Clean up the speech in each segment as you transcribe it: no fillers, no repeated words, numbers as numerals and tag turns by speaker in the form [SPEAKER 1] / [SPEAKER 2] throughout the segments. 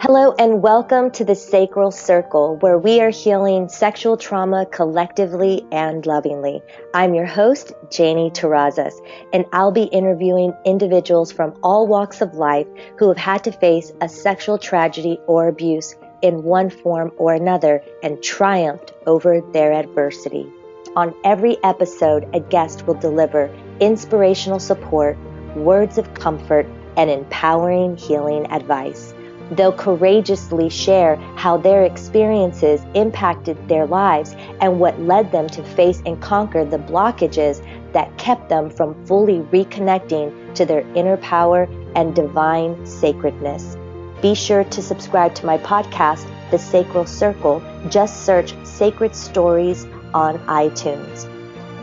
[SPEAKER 1] Hello and welcome to the Sacral Circle, where we are healing sexual trauma collectively and lovingly. I'm your host, Janie Terrazas, and I'll be interviewing individuals from all walks of life who have had to face a sexual tragedy or abuse in one form or another and triumphed over their adversity. On every episode, a guest will deliver inspirational support, words of comfort, and empowering healing advice. They'll courageously share how their experiences impacted their lives and what led them to face and conquer the blockages that kept them from fully reconnecting to their inner power and divine sacredness. Be sure to subscribe to my podcast, The Sacral Circle. Just search Sacred Stories on iTunes.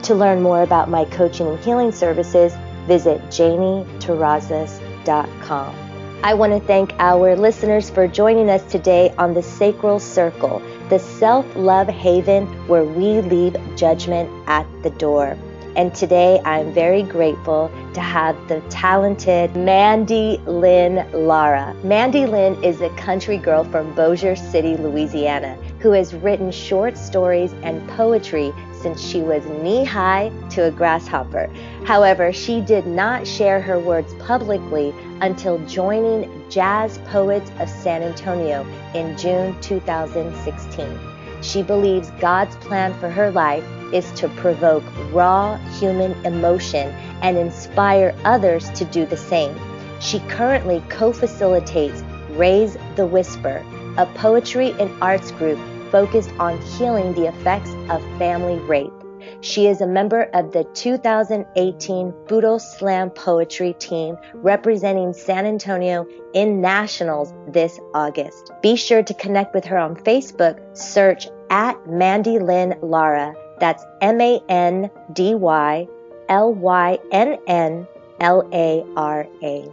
[SPEAKER 1] To learn more about my coaching and healing services, visit JanieTerrazas.com. I want to thank our listeners for joining us today on the Sacral Circle, the self-love haven where we leave judgment at the door. And today I'm very grateful to have the talented Mandy Lynn Lara. Mandy Lynn is a country girl from Bossier City, Louisiana, who has written short stories and poetry since she was knee-high to a grasshopper. However, she did not share her words publicly until joining Jazz Poets of San Antonio in June 2016. She believes God's plan for her life is to provoke raw human emotion and inspire others to do the same. She currently co-facilitates Raise the Whisper, a poetry and arts group focused on healing the effects of family rape. She is a member of the 2018 Budo Slam Poetry team representing San Antonio in Nationals this August. Be sure to connect with her on Facebook. Search at Mandy Lynn Lara. That's MandyLynnLara.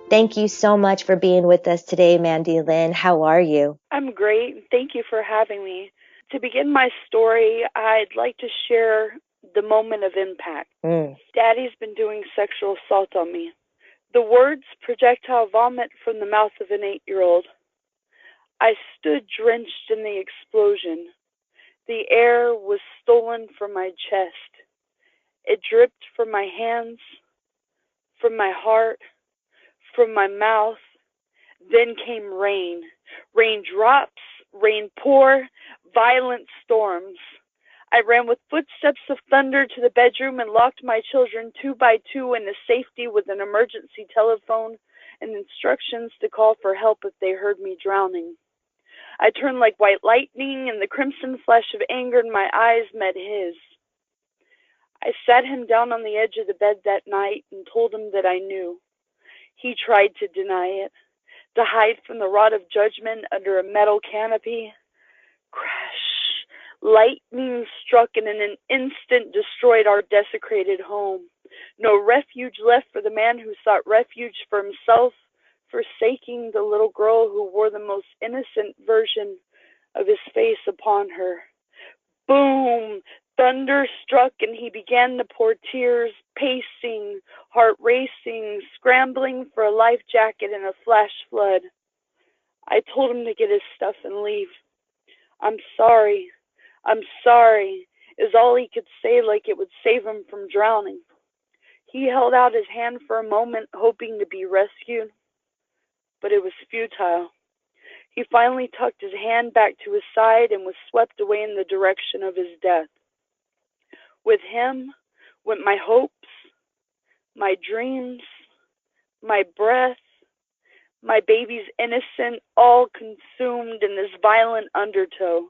[SPEAKER 1] Thank you so much for being with us today, Mandy Lynn. How are you?
[SPEAKER 2] I'm great. Thank you for having me. To begin my story, I'd like to share the moment of impact. Daddy's been doing sexual assault on me. The words projectile vomit from the mouth of an 8-year-old. I stood drenched in the explosion. The air was stolen from my chest. It dripped from my hands, from my heart, from my mouth. Then came rain. Raindrops, rain pour, violent storms. I ran with footsteps of thunder to the bedroom and locked my children 2 by 2 into safety with an emergency telephone and instructions to call for help if they heard me drowning. I turned like white lightning, and the crimson flash of anger in my eyes met his. I sat him down on the edge of the bed that night and told him that I knew. He tried to deny it, to hide from the rod of judgment under a metal canopy. Crash! Lightning struck and in an instant destroyed our desecrated home. No refuge left for the man who sought refuge for himself, forsaking the little girl who wore the most innocent version of his face upon her. Boom! Thunder struck and he began to pour tears, pacing, heart racing, scrambling for a life jacket in a flash flood. I told him to get his stuff and leave. I'm sorry, is all he could say, like it would save him from drowning. He held out his hand for a moment, hoping to be rescued, but it was futile. He finally tucked his hand back to his side and was swept away in the direction of his death. With him went my hopes, my dreams, my breath, my baby's innocent, all consumed in this violent undertow.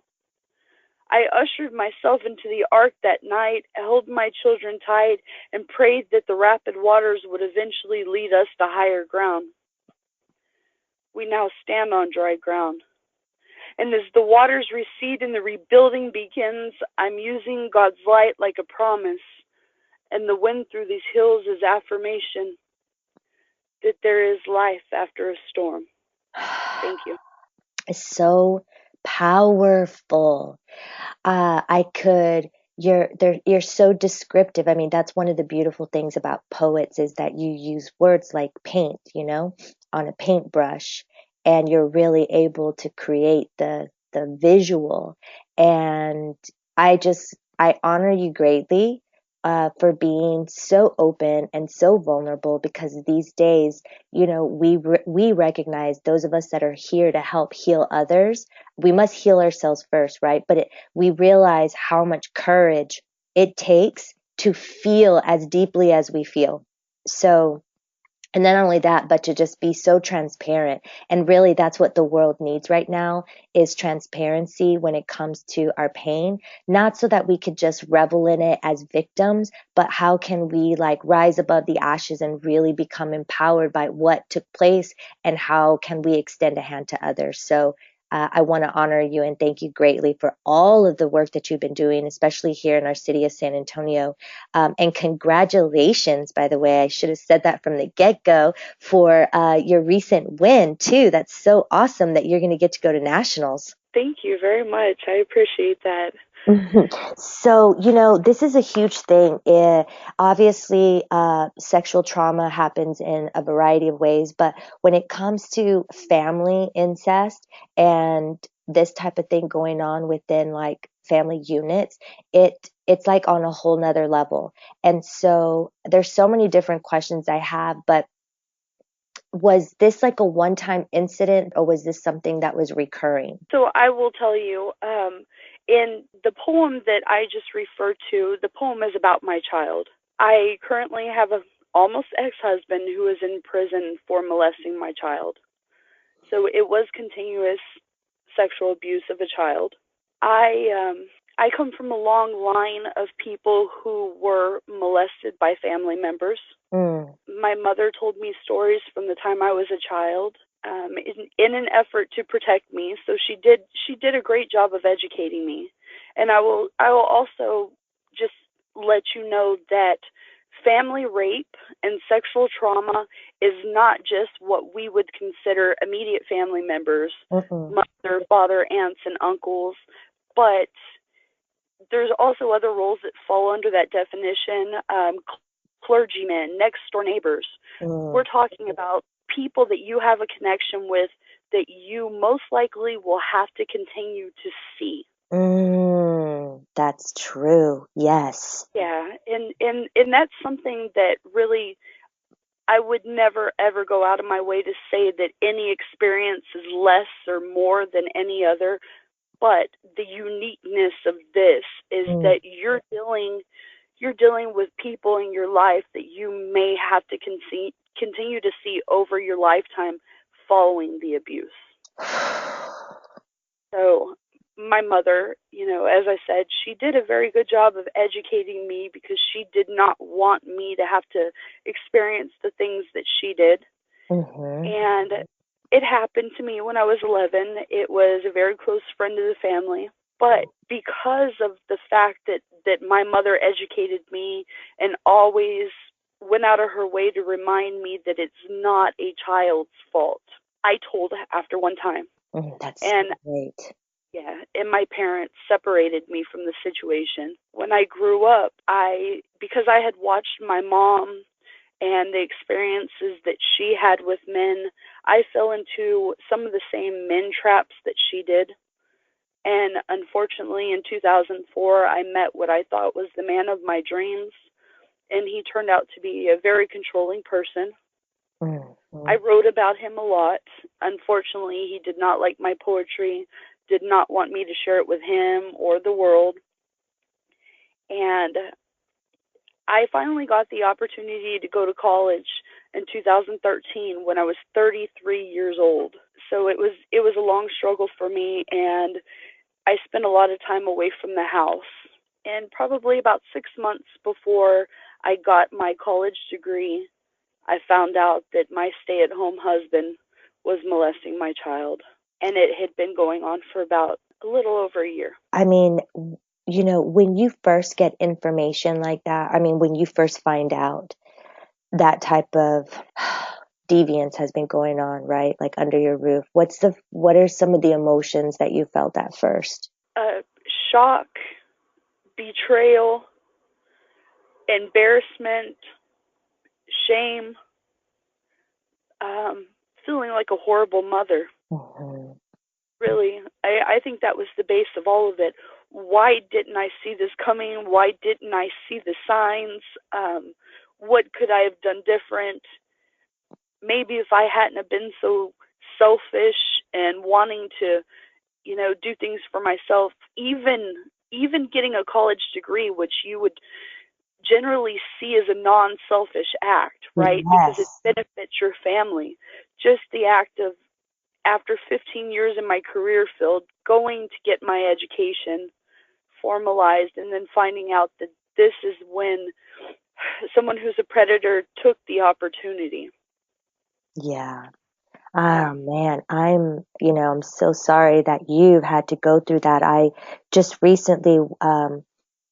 [SPEAKER 2] I ushered myself into the ark that night, held my children tight, and prayed that the rapid waters would eventually lead us to higher ground. We now stand on dry ground. And as the waters recede and the rebuilding begins, I'm using God's light like a promise, and the wind through these hills is affirmation that there is life after a storm. Thank you.
[SPEAKER 1] It's so powerful. You're so descriptive. I mean, that's one of the beautiful things about poets is that you use words like paint, on a paintbrush. and you're really able to create the visual. And I honor you greatly for being so open and so vulnerable, because these days, we recognize, those of us that are here to help heal others, we must heal ourselves first, right? But we realize how much courage it takes to feel as deeply as we feel. So, and not only that, but to just be so transparent. And really, that's what the world needs right now, is transparency when it comes to our pain. Not so that we could just revel in it as victims, but how can we rise above the ashes and really become empowered by what took place, and how can we extend a hand to others. So I want to honor you and thank you greatly for all of the work that you've been doing, especially here in our city of San Antonio. And congratulations, by the way, I should have said that from the get-go, for your recent win, too. That's so awesome that you're going to get to go to nationals.
[SPEAKER 2] Thank you very much. I appreciate that.
[SPEAKER 1] So, this is a huge thing. Obviously, sexual trauma happens in a variety of ways, but when it comes to family incest and this type of thing going on within family units, it's on a whole nother level. And so there's so many different questions I have, but was this a one-time incident, or was this something that was recurring?
[SPEAKER 2] So I will tell you, in the poem that I just referred to, the poem is about my child. I currently have a almost ex-husband who is in prison for molesting my child. So it was continuous sexual abuse of a child. I come from a long line of people who were molested by family members. My mother told me stories from the time I was a child, in an effort to protect me. So she did a great job of educating me. And I will also just let you know that family rape and sexual trauma is not just what we would consider immediate family members, mother, father, aunts, and uncles, but there's also other roles that fall under that definition. Clergymen, next door neighbors. We're talking about people that you have a connection with that you most likely will have to continue to see.
[SPEAKER 1] That's true. Yes.
[SPEAKER 2] Yeah, and that's something that really I would never ever go out of my way to say that any experience is less or more than any other, but the uniqueness of this is that you're dealing with people in your life that you may have to continue to see over your lifetime following the abuse. So my mother, as I said, she did a very good job of educating me because she did not want me to have to experience the things that she did. And it happened to me when I was 11. It was a very close friend of the family. But because of the fact that my mother educated me and always went out of her way to remind me that it's not a child's fault, I told after one time.
[SPEAKER 1] That's
[SPEAKER 2] great. Yeah, and my parents separated me from the situation. When I grew up, because I had watched my mom and the experiences that she had with men, I fell into some of the same men traps that she did. And unfortunately, in 2004, I met what I thought was the man of my dreams, and he turned out to be a very controlling person. I wrote about him a lot. Unfortunately, he did not like my poetry, did not want me to share it with him or the world. And I finally got the opportunity to go to college in 2013 when I was 33 years old. So it was a long struggle for me, and I spent a lot of time away from the house. And probably about 6 months before I got my college degree, I found out that my stay-at-home husband was molesting my child. And it had been going on for about a little over a year.
[SPEAKER 1] I mean, when you first get information like that, when you first find out that type of deviance has been going on, right? Under your roof, what are some of the emotions that you felt at first?
[SPEAKER 2] Shock, betrayal, embarrassment, shame, feeling like a horrible mother.
[SPEAKER 1] Mm-hmm.
[SPEAKER 2] Really, I think that was the base of all of it. Why didn't I see this coming? Why didn't I see the signs? What could I have done different? Maybe if I hadn't have been so selfish and wanting to, do things for myself, even getting a college degree, which you would generally see as a non-selfish act, right? Because it
[SPEAKER 1] Yes.
[SPEAKER 2] benefits your family. Just the act of, after 15 years in my career field, going to get my education formalized and then finding out that this is when someone who's a predator took the opportunity.
[SPEAKER 1] Yeah. Oh man, I'm so sorry that you've had to go through that. I just recently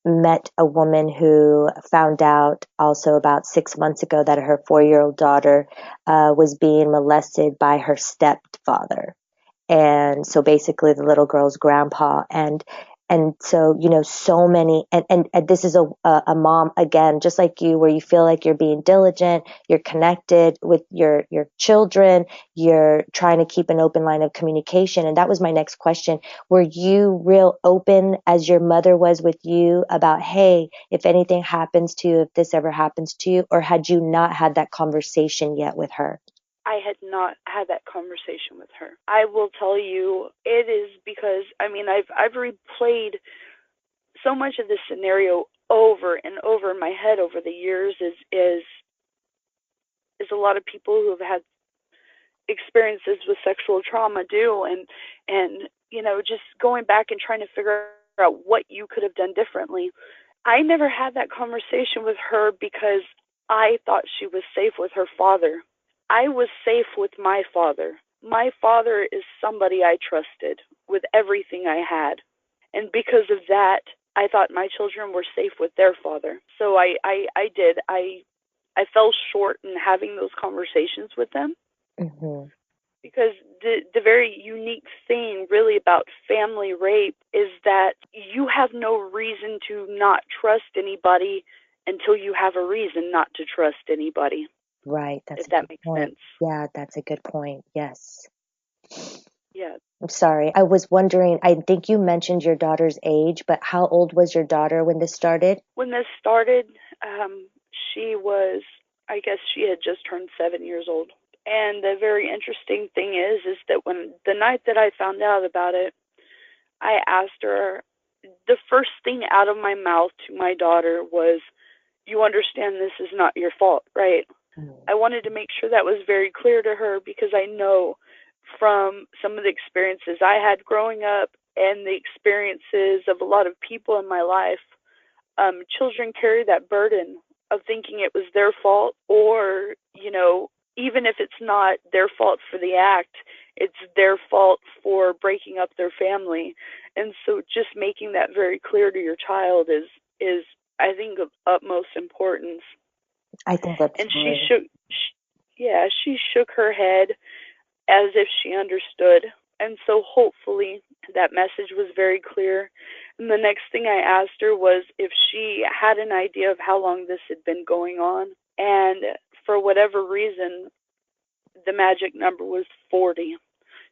[SPEAKER 1] met a woman who found out also about 6 months ago that her 4-year-old daughter was being molested by her stepfather. And so basically the little girl's grandpa. And so, so many, and this is a mom, again, just like you, where you feel like you're being diligent, you're connected with your children, you're trying to keep an open line of communication. And that was my next question. Were you real open as your mother was with you about, hey, if anything happens to you, if this ever happens to you, or had you not had that conversation yet with her?
[SPEAKER 2] I had not had that conversation with her. I will tell you, it is because I've replayed so much of this scenario over and over in my head over the years. Is a lot of people who have had experiences with sexual trauma do, and just going back and trying to figure out what you could have done differently. I never had that conversation with her because I thought she was safe with her father. I was safe with my father. My father is somebody I trusted with everything I had. And because of that, I thought my children were safe with their father. So I did. I fell short in having those conversations with them.
[SPEAKER 1] Mm-hmm.
[SPEAKER 2] Because the very unique thing really about family rape is that you have no reason to not trust anybody until you have a reason not to trust anybody.
[SPEAKER 1] Right. That's
[SPEAKER 2] If
[SPEAKER 1] a
[SPEAKER 2] that
[SPEAKER 1] good
[SPEAKER 2] makes
[SPEAKER 1] point.
[SPEAKER 2] sense.
[SPEAKER 1] Yeah, that's a good point. Yes.
[SPEAKER 2] Yeah.
[SPEAKER 1] I'm sorry. I was wondering, I think you mentioned your daughter's age, but how old was your daughter when this started?
[SPEAKER 2] When this started, she was, I guess she had just turned 7 years old. And the very interesting thing is that when the night that I found out about it, I asked her, the first thing out of my mouth to my daughter was, you understand this is not your fault, right? I wanted to make sure that was very clear to her because I know from some of the experiences I had growing up and the experiences of a lot of people in my life, children carry that burden of thinking it was their fault, or, even if it's not their fault for the act, it's their fault for breaking up their family. And so just making that very clear to your child is I think of utmost importance.
[SPEAKER 1] I think that's
[SPEAKER 2] And
[SPEAKER 1] great.
[SPEAKER 2] she shook her head as if she understood. And so hopefully that message was very clear. And the next thing I asked her was if she had an idea of how long this had been going on. And for whatever reason, the magic number was 40.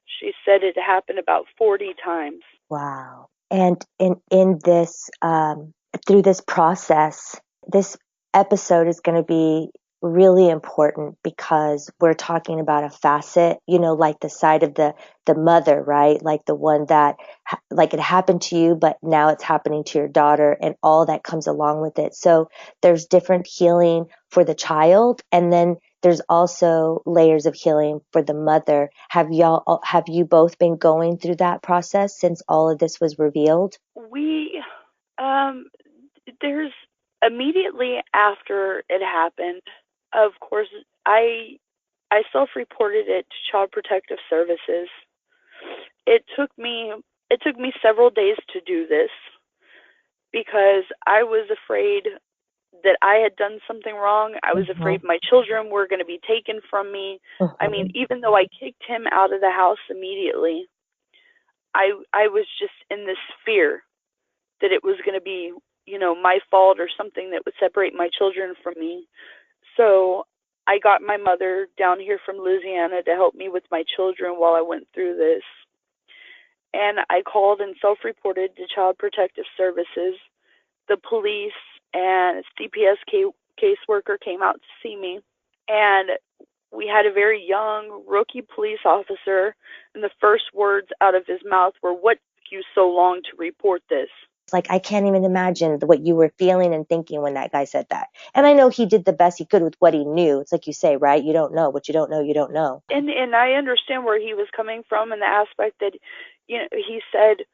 [SPEAKER 2] She said it happened about 40 times.
[SPEAKER 1] Wow. And in this, through this process, this episode is going to be really important because we're talking about a facet, like the side of the mother, right? Like the one that, like it happened to you, but now it's happening to your daughter and all that comes along with it. So there's different healing for the child, and then there's also layers of healing for the mother. Have you both been going through that process since all of this was revealed?
[SPEAKER 2] We, there's immediately after it happened, of course, I self-reported it to Child Protective Services. It took me several days to do this because I was afraid that I had done something wrong. I was afraid my children were going to be taken from me. Even though I kicked him out of the house immediately, I was just in this fear that it was going to be, my fault or something that would separate my children from me. So I got my mother down here from Louisiana to help me with my children while I went through this. And I called and self-reported to Child Protective Services. The police and CPS caseworker came out to see me. And we had a very young rookie police officer, and the first words out of his mouth were, "What took you so long to report this?"
[SPEAKER 1] Like, I can't even imagine what you were feeling and thinking when that guy said that. And I know he did the best he could with what he knew. It's like you say, right? You don't know what you don't know, you don't know.
[SPEAKER 2] And I understand where he was coming from, in the aspect that, he said,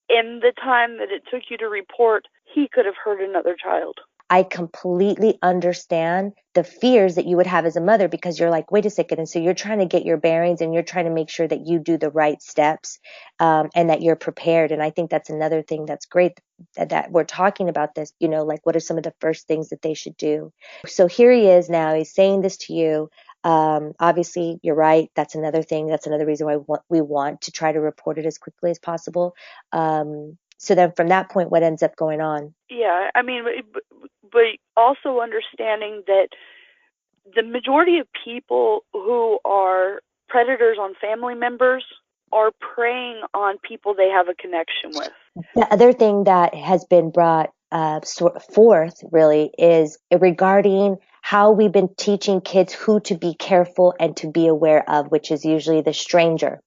[SPEAKER 2] in the time that it took you to report, he could have hurt another child.
[SPEAKER 1] I completely understand the fears that you would have as a mother, because you're like, wait a second. And so you're trying to get your bearings and you're trying to make sure that you do the right steps, and that you're prepared. And I think that's another thing that's great that we're talking about this, like, what are some of the first things that they should do? So here he is now, he's saying this to you. Obviously you're right. That's another thing. That's another reason why we want to try to report it as quickly as possible. So then from that point, what ends up going on?
[SPEAKER 2] Yeah, I mean, but also understanding that the majority of people who are predators on family members are preying on people they have a connection with.
[SPEAKER 1] The other thing that has been brought forth really is regarding how we've been teaching kids who to be careful and to be aware of, which is usually the stranger.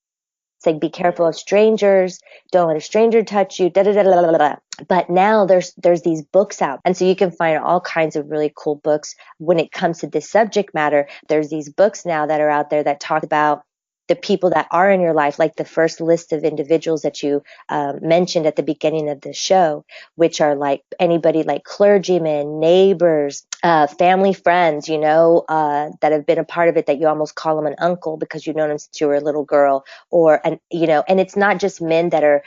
[SPEAKER 1] It's like, be careful of strangers. Don't let a stranger touch you. Da, da, da, da, da, da. But now there's these books out. And so you can find all kinds of really cool books when it comes to this subject matter. There's these books now that are out there that talk about the people that are in your life, like the first list of individuals that you mentioned at the beginning of the show, which are like anybody like clergymen, neighbors, family friends, that have been a part of it, that you almost call them an uncle because you've known them since you were a little girl. And it's not just men that are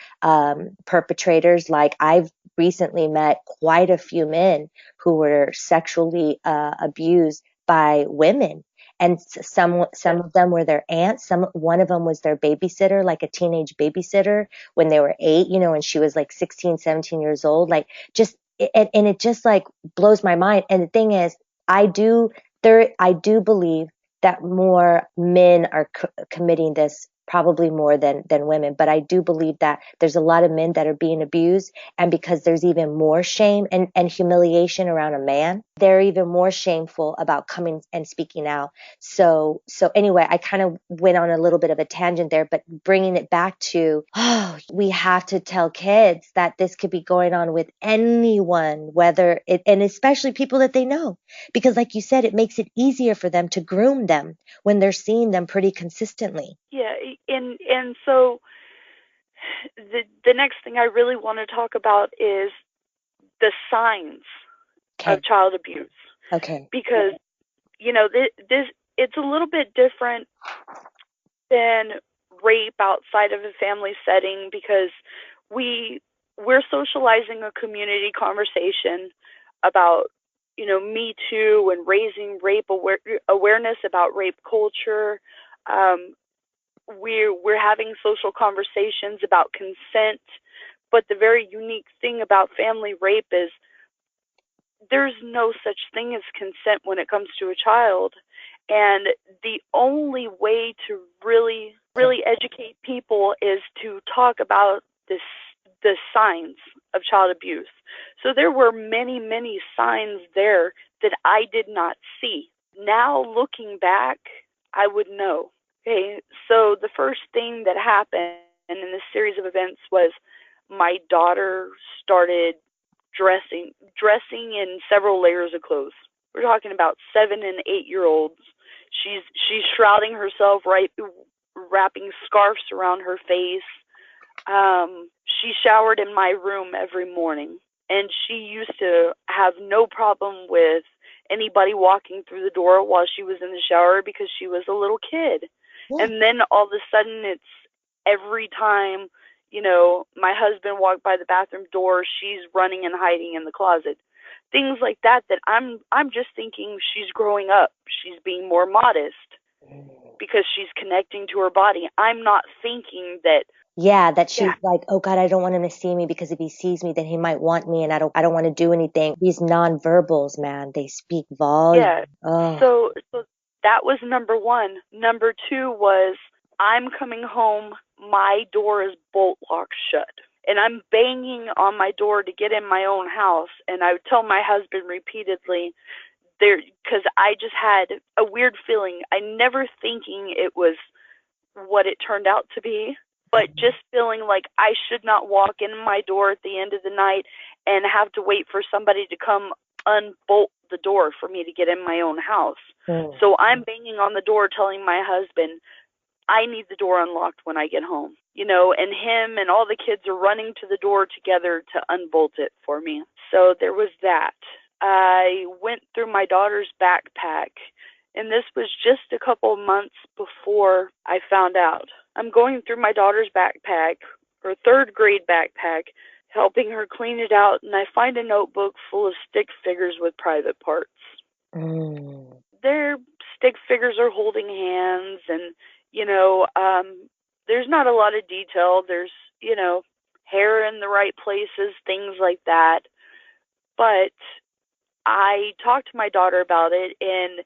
[SPEAKER 1] perpetrators. Like, I've recently met quite a few men who were sexually abused by women. And some of them were their aunts. One of them was their babysitter, like a teenage babysitter when they were 8, and she was like 16, 17 years old. Like, and it just like blows my mind. And the thing is, I do believe that more men are committing this, probably more than women. But I do believe that there's a lot of men that are being abused. And because there's even more shame and humiliation around a man, they're even more shameful about coming and speaking out. So anyway, I kind of went on a little bit of a tangent there, but bringing it back to, we have to tell kids that this could be going on with anyone, and especially people that they know, because like you said, it makes it easier for them to groom them when they're seeing them pretty consistently.
[SPEAKER 2] Yeah, and so the next thing I really want to talk about is the signs of child abuse.
[SPEAKER 1] Okay.
[SPEAKER 2] Because this it's a little bit different than rape outside of a family setting, because we're socializing a community conversation about Me Too and raising rape awareness about rape culture. We're having social conversations about consent, but the very unique thing about family rape is there's no such thing as consent when it comes to a child. And the only way to really educate people is to talk about the signs of child abuse. So there were many, many signs there that I did not see. Now looking back, I would know. Okay, so the first thing that happened in this series of events was my daughter started dressing in several layers of clothes. We're talking about 7 and 8-year-olds. She's shrouding herself, right, wrapping scarves around her face. She showered in my room every morning, and she used to have no problem with anybody walking through the door while she was in the shower because she was a little kid. Yeah. And then all of a sudden, it's every time my husband walked by the bathroom door, she's running and hiding in the closet. Things like that I'm just thinking she's growing up. She's being more modest because she's connecting to her body. I'm not thinking that.
[SPEAKER 1] Yeah, that she's like, oh God, I don't want him to see me, because if he sees me, then he might want me, and I don't want to do anything. These nonverbals, man, they speak volume.
[SPEAKER 2] Yeah. Oh. So that was number one. Number two was, I'm coming home, my door is bolt locked shut. And I'm banging on my door to get in my own house. And I would tell my husband repeatedly, because I just had a weird feeling. I never thinking it was what it turned out to be, but just feeling like I should not walk in my door at the end of the night and have to wait for somebody to come unbolt the door for me to get in my own house. So I'm banging on the door telling my husband, I need the door unlocked when I get home, and him and all the kids are running to the door together to unbolt it for me. So there was that. I went through my daughter's backpack, and this was just a couple of months before I found out. I'm going through my daughter's backpack, her third grade backpack, helping her clean it out, and I find a notebook full of stick figures with private parts. Their stick figures are holding hands, and there's not a lot of detail. There's, hair in the right places, things like that. But I talked to my daughter about it, and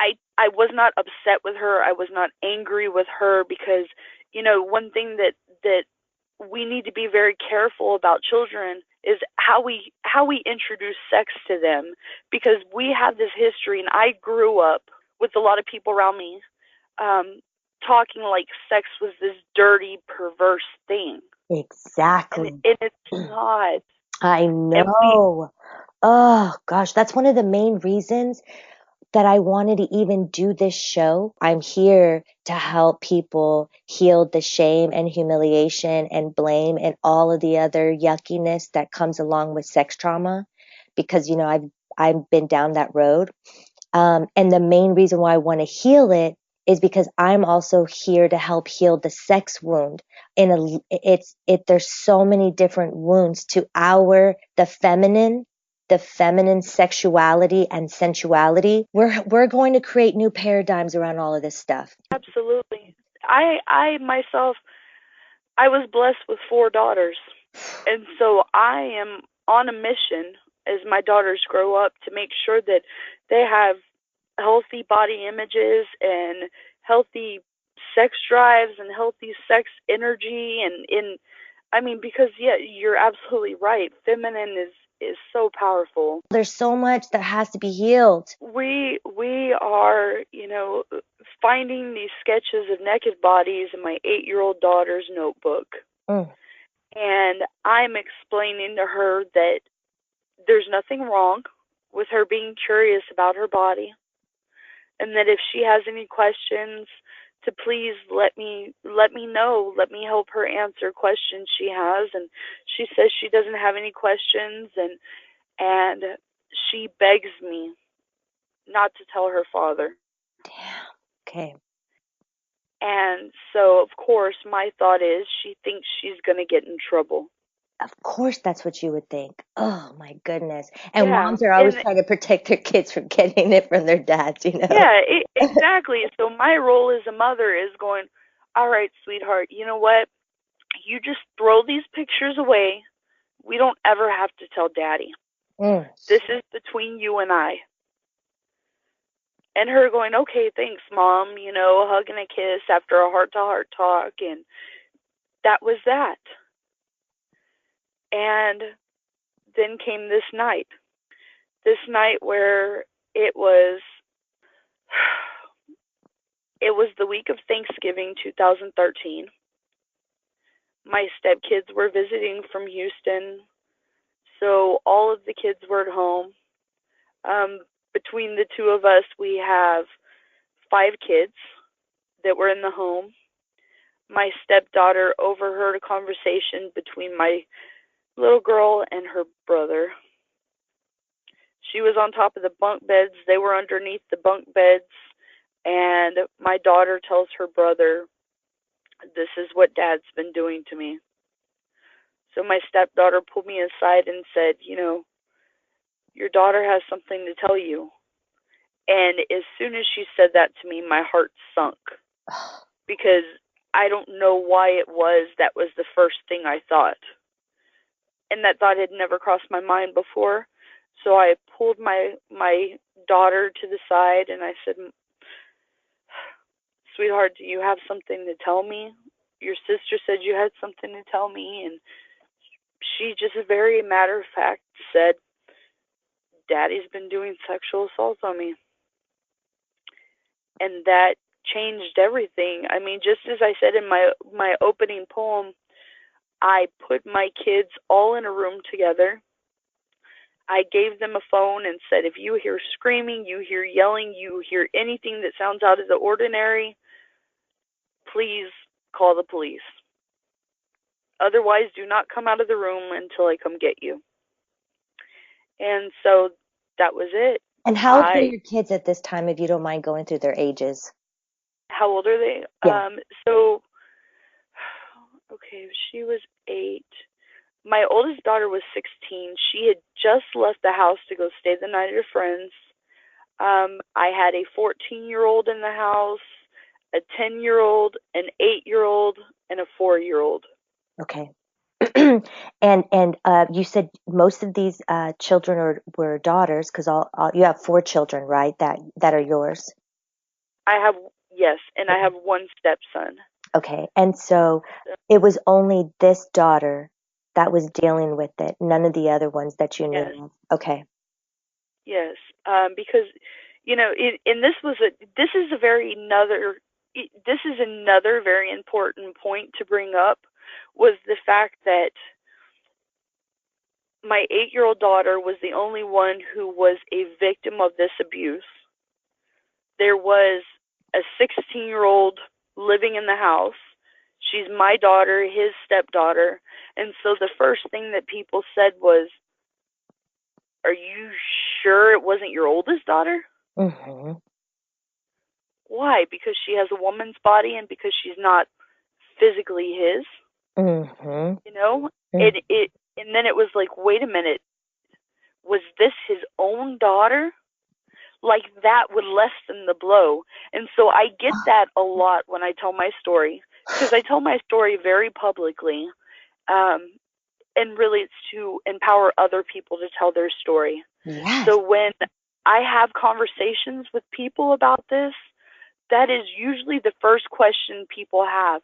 [SPEAKER 2] I was not upset with her. I was not angry with her because, one thing that we need to be very careful about children is how we introduce sex to them, because we have this history, and I grew up with a lot of people around me talking like sex was this dirty, perverse thing.
[SPEAKER 1] Exactly.
[SPEAKER 2] And it's not.
[SPEAKER 1] I know. Oh, gosh, that's one of the main reasons that I wanted to even do this show. I'm here to help people heal the shame and humiliation and blame and all of the other yuckiness that comes along with sex trauma, because, I've been down that road. And the main reason why I want to heal it is because I'm also here to help heal the sex wound. There's so many different wounds to the feminine sexuality and sensuality. We're going to create new paradigms around all of this stuff.
[SPEAKER 2] Absolutely. I myself, I was blessed with 4 daughters. And so I am on a mission as my daughters grow up to make sure that they have healthy body images and healthy sex drives and healthy sex energy. Because, yeah, you're absolutely right. Feminine is so powerful.
[SPEAKER 1] There's so much that has to be healed.
[SPEAKER 2] We are, finding these sketches of naked bodies in my 8-year-old daughter's notebook. And I'm explaining to her that there's nothing wrong with her being curious about her body, and that if she has any questions, to please let me know. Let me help her answer questions she has. And she says she doesn't have any questions, and she begs me not to tell her father.
[SPEAKER 1] Damn. Okay.
[SPEAKER 2] And so, of course, my thought is she thinks she's going to get in trouble.
[SPEAKER 1] Of course, that's what you would think. Oh, my goodness. And moms are always trying to protect their kids from getting it from their dads,
[SPEAKER 2] Yeah, exactly. So my role as a mother is going, all right, sweetheart, you know what? You just throw these pictures away. We don't ever have to tell Daddy. This is between you and I. And her going, okay, thanks, Mom, hug and a kiss after a heart-to-heart talk. And that was that. And then came this night where it was the week of Thanksgiving 2013. My stepkids were visiting from Houston, so all of the kids were at home. Between the two of us, we have 5 kids that were in the home. My stepdaughter overheard a conversation between my little girl and her brother. She was on top of the bunk beds. They were underneath the bunk beds. And my daughter tells her brother, this is what Dad's been doing to me. So my stepdaughter pulled me aside and said, your daughter has something to tell you. And as soon as she said that to me, my heart sunk. Because I don't know why it was that was the first thing I thought. And that thought had never crossed my mind before. So I pulled my daughter to the side and I said, sweetheart, do you have something to tell me? Your sister said you had something to tell me. And she just very matter of fact said, Daddy's been doing sexual assault on me. And that changed everything. I mean, just as I said in my opening poem, I put my kids all in a room together. I gave them a phone and said, if you hear screaming, you hear yelling, you hear anything that sounds out of the ordinary, please call the police. Otherwise, do not come out of the room until I come get you. And so that was it.
[SPEAKER 1] And how old were your kids at this time, if you don't mind going through their ages?
[SPEAKER 2] How old are they?
[SPEAKER 1] Yeah.
[SPEAKER 2] Okay, she was 8. My oldest daughter was 16. She had just left the house to go stay the night at a friend's. I had a 14-year-old in the house, a 10-year-old, an 8-year-old, and a 4-year-old.
[SPEAKER 1] Okay. And you said most of these children were daughters, because you have 4 children, right? That are yours.
[SPEAKER 2] Yes, and I have one stepson.
[SPEAKER 1] Okay, and so it was only this daughter that was dealing with it, none of the other ones that you knew of. Okay.
[SPEAKER 2] Yes, because this is another very important point to bring up, was the fact that my 8-year-old daughter was the only one who was a victim of this abuse. There was a 16-year-old living in the house. She's my daughter, his stepdaughter. And so the first thing that people said was, are you sure it wasn't your oldest daughter?
[SPEAKER 1] Mm-hmm.
[SPEAKER 2] Why? Because she has a woman's body and because she's not physically his?
[SPEAKER 1] Mm-hmm.
[SPEAKER 2] You know?
[SPEAKER 1] Mm-hmm.
[SPEAKER 2] And then it was like, wait a minute. Was this his own daughter? Like, that would lessen the blow. And so I get that a lot when I tell my story, because I tell my story very publicly, and really it's to empower other people to tell their story.
[SPEAKER 1] Yes.
[SPEAKER 2] So when I have conversations with people about this, that is usually the first question people have.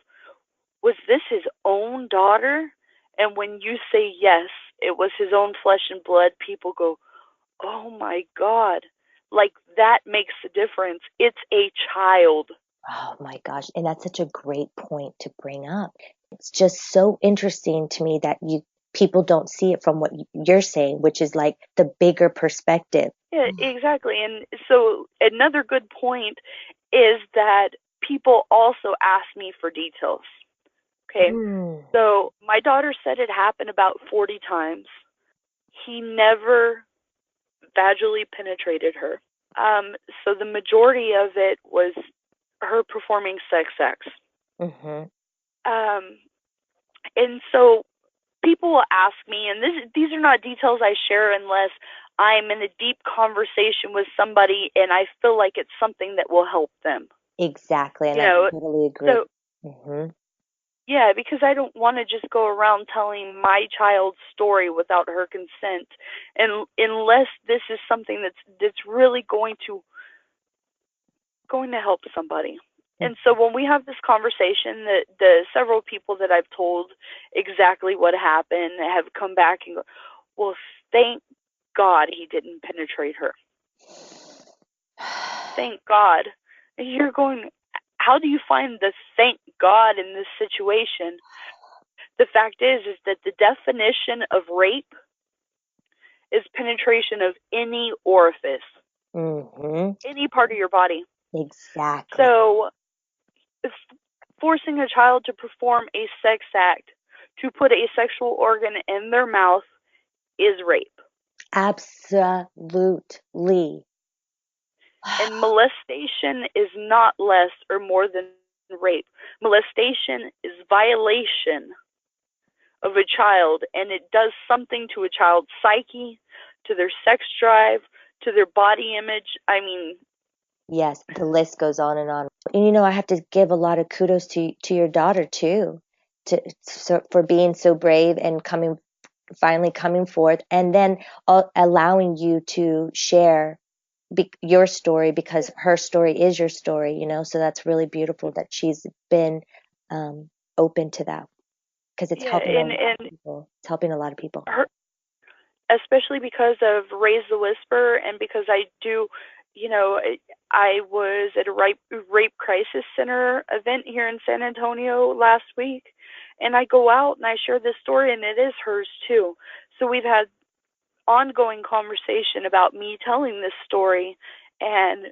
[SPEAKER 2] Was this his own daughter? And when you say yes, it was his own flesh and blood, people go, oh my God. Like, that makes a difference. It's a child.
[SPEAKER 1] Oh my gosh. And that's such a great point to bring up. It's just so interesting to me that people don't see it from what you're saying, which is like the bigger perspective.
[SPEAKER 2] Yeah, exactly. And so another good point is that people also ask me for details. Okay. So my daughter said it happened about 40 times. He never vaginally penetrated her. So the majority of it was her performing sex acts.
[SPEAKER 1] Mm-hmm.
[SPEAKER 2] And so people will ask me, and these are not details I share unless I'm in a deep conversation with somebody and I feel like it's something that will help them.
[SPEAKER 1] Exactly, and I totally agree.
[SPEAKER 2] So, yeah, because I don't want to just go around telling my child's story without her consent, and unless this is something that's really going to help somebody. And so when we have this conversation, the several people that I've told exactly what happened have come back and go, well, thank God he didn't penetrate her. Thank God. And you're going, how do you find the thank God in this situation? The fact is that the definition of rape is penetration of any orifice, any part of your body.
[SPEAKER 1] Exactly.
[SPEAKER 2] So forcing a child to perform a sex act, to put a sexual organ in their mouth, is rape.
[SPEAKER 1] Absolutely.
[SPEAKER 2] And molestation is not less or more than rape. Molestation is violation of a child, and it does something to a child's psyche, to their sex drive, to their body image. I mean,
[SPEAKER 1] yes, the list goes on and on. And I have to give a lot of kudos to your daughter too, for being so brave and finally coming forth, and then allowing you to share your story, because her story is your story, you know, so that's really beautiful that she's been open to that, because it's helping a lot of people. It's helping a lot of people.
[SPEAKER 2] Especially because of Raise the Whisper, and because I do, you know, I was at a rape crisis center event here in San Antonio last week, and I go out and I share this story, and it is hers too. So we've had ongoing conversation about me telling this story and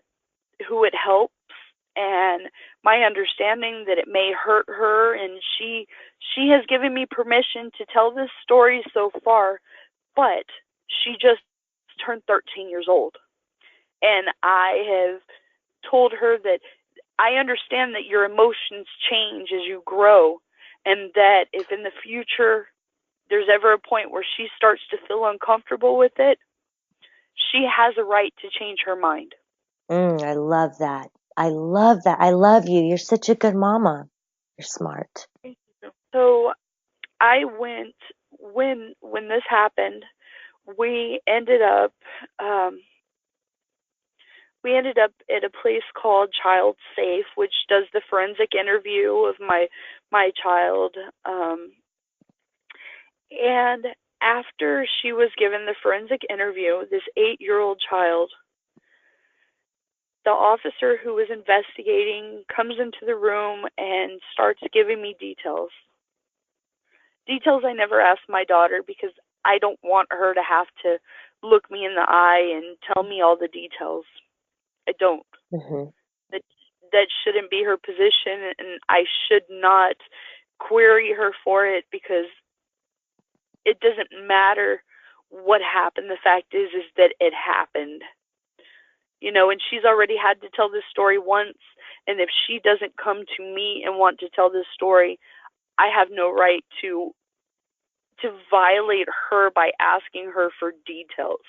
[SPEAKER 2] who it helps, and my understanding that it may hurt her, and she has given me permission to tell this story so far, but she just turned 13 years old. And I have told her that I understand that your emotions change as you grow, and that if in the future there's ever a point where she starts to feel uncomfortable with it, she has a right to change her mind.
[SPEAKER 1] I love that. I love that. I love you. You're such a good mama. You're smart.
[SPEAKER 2] So I went, when this happened, we ended up at a place called Child Safe, which does the forensic interview of my child. And after she was given the forensic interview, this 8-year-old child, the officer who was investigating comes into the room and starts giving me details. Details I never asked my daughter, because I don't want her to have to look me in the eye and tell me all the details. I don't.
[SPEAKER 1] Mm-hmm.
[SPEAKER 2] That shouldn't be her position, and I should not query her for it, because it doesn't matter what happened. The fact is that it happened. You know, and she's already had to tell this story once, and if she doesn't come to me and want to tell this story, I have no right to violate her by asking her for details.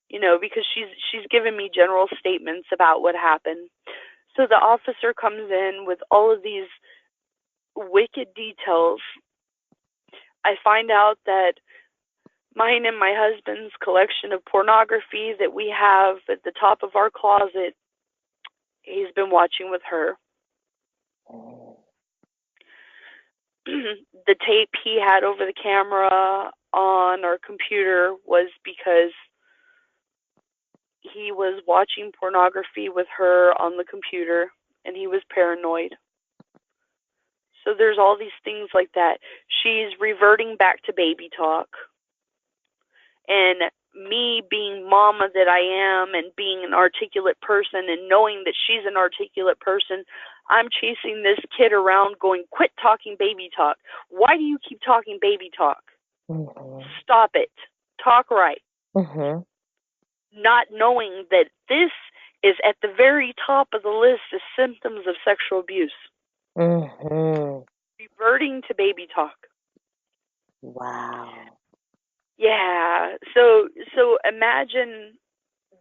[SPEAKER 2] You know, because she's given me general statements about what happened. So the officer comes in with all of these wicked details. I find out that mine and my husband's collection of pornography that we have at the top of our closet, he's been watching with her. The tape he had over the camera on our computer was because he was watching pornography with her on the computer, and he was paranoid. So there's all these things like that. She's reverting back to baby talk. And me being mama that I am, and being an articulate person, and knowing that she's an articulate person, I'm chasing this kid around going, quit talking baby talk. Why do you keep talking baby talk? Mm-hmm. Stop it. Talk right. Mm-hmm. Not knowing that this is at the very top of the list of symptoms of sexual abuse. Mm-hmm. Reverting to baby talk.
[SPEAKER 1] Wow.
[SPEAKER 2] Yeah. So imagine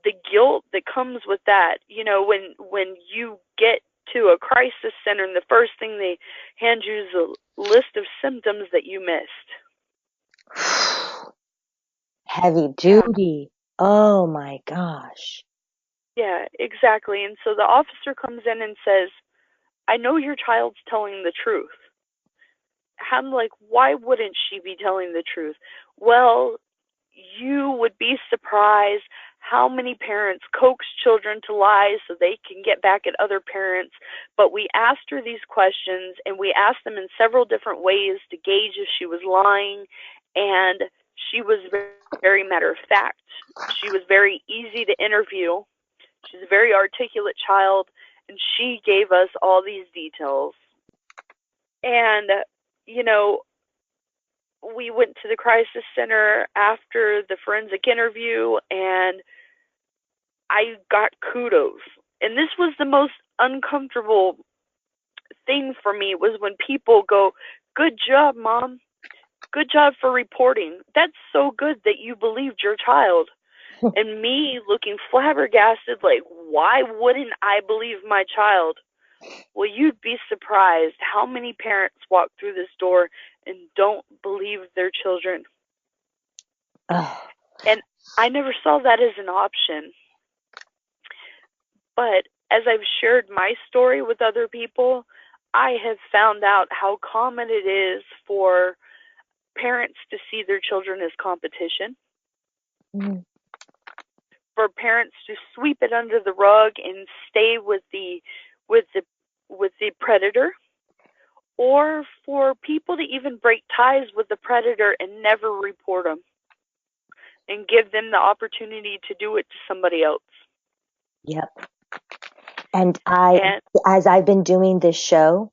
[SPEAKER 2] the guilt that comes with that. You know, when you get to a crisis center, and the first thing they hand you is a list of symptoms that you missed.
[SPEAKER 1] Heavy duty. Yeah. Oh my gosh.
[SPEAKER 2] Yeah, exactly. And so the officer comes in and says, I know your child's telling the truth. I'm like, why wouldn't she be telling the truth? Well, you would be surprised how many parents coax children to lie so they can get back at other parents. But we asked her these questions, and we asked them in several different ways to gauge if she was lying, and she was very matter of fact. She was very easy to interview. She's a very articulate child, and she gave us all these details. And, you know, we went to the crisis center after the forensic interview, and I got kudos. And this was the most uncomfortable thing for me, was when people go, good job, Mom. Good job for reporting. That's so good that you believed your child. And me looking flabbergasted, like, why wouldn't I believe my child? Well, you'd be surprised how many parents walk through this door and don't believe their children. And I never saw that as an option. But as I've shared my story with other people, I have found out how common it is for parents to see their children as competition, for parents to sweep it under the rug and stay with the predator, or for people to even break ties with the predator and never report them and give them the opportunity to do it to somebody else.
[SPEAKER 1] Yep. And as I've been doing this show,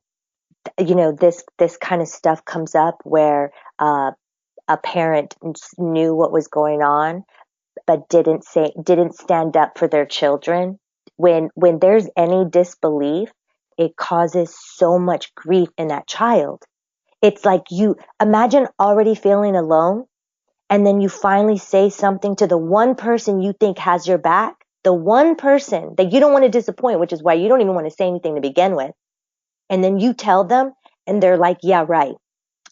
[SPEAKER 1] this kind of stuff comes up where a parent knew what was going on, but didn't stand up for their children. When there's any disbelief, it causes so much grief in that child. It's like, you imagine already feeling alone, and then you finally say something to the one person you think has your back, the one person that you don't want to disappoint, which is why you don't even want to say anything to begin with. And then you tell them, and they're like, yeah, right.